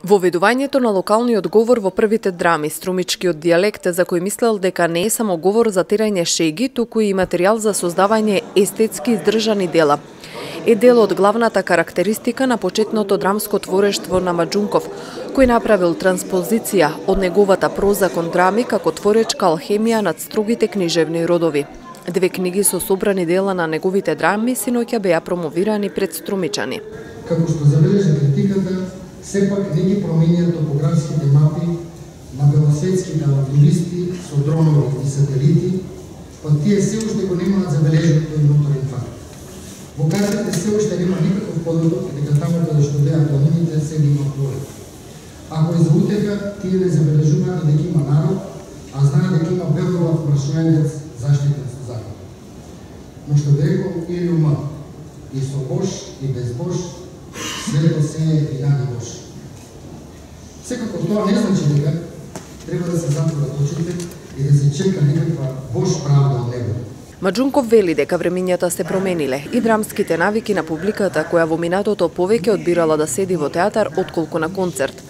Воведувањето на локалниот говор во првите драми, струмичкиот дијалект за кој мислел дека не е само говор за терање шеги, туку и материјал за создавање естетски издржани дела, е дел од главната карактеристика на почетното драмско творештво на Маџунков, кој направил транспозиција од неговата проза кон драми како творечка алхемија над строгите книжевни родови. Две книги со собрани дела на неговите драми синоќа беа промовирани пред струмичани. Како што забележа критиката, сепак не ги променија топографските мапи на белосветските авантуристи со дронови и сателити, па тие се уште го немаат забележен тој моторен факт. Во картите се уште нема никаков подобок дека таму каде што беа планините се има плови. Ако е за утеха, тие не забележуваат дека има народ, а знаат дека има белоров мршојанец заштитен со закон. Но што да рекол или ума, и со Бош и без Бош, свето се е и нади Бош. Секако тоа не значи дека треба да се затворат очите и да се чека некаква Бош правда од него. Маџунков вели дека времињата се промениле и драмските навики на публиката која во минатото повеќе одбирала да седи во театар отколку на концерт.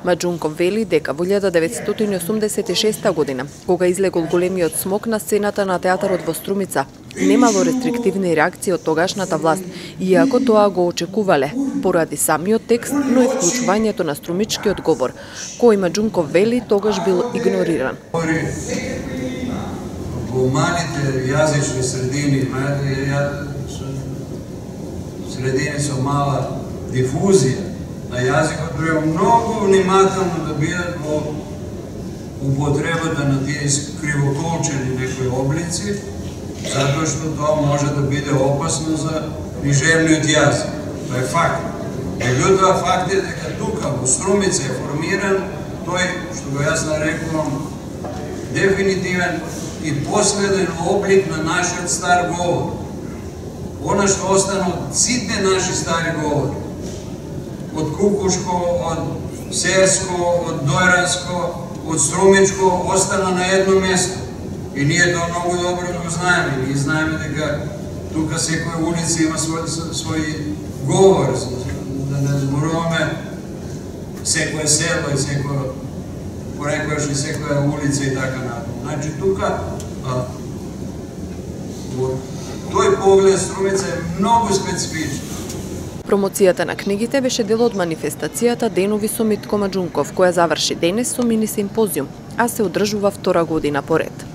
Маџунков вели дека во 1986 година, кога излегол големиот смок на сцената на театарот во Струмица, немало рестриктивни реакции од тогашната власт, иако тоа го очекувале, поради самиот текст, но и вклучувањето на струмичкиот говор, кој Маџунков вели тогаш бил игнориран. Во малите јазични средини, средини со мала дифузија на јазикот, треба многу внимателно да бидат во употребата на тие кривоколчени некои облици, затоа што тоа може да биде опасно за книжевниот јазик. Тоа е факт. Меѓутоа факт е дека тука во Струмица е формиран тој, што го јас нарекувам, дефинитивен и последен облик на нашиот стар говор. Она што остана од сите наши стари говори. Од Кукушко, од Серско, од Дојранско, од Струмичко, остана на едно место. И ние тоа многу добро го знаеме. Ние знаеме дека тука секоја улица има свој говор, да не зборуваме секоја село и секоја, порекојаш и секоја улица и така натаму. Значи тука, во тој поглед Струмица е многу специфична. Промоцијата на книгите беше дел од манифестацијата Денови со Митко Маџунков, која заврши денес со мини симпозиум, а се одржува втора година поред.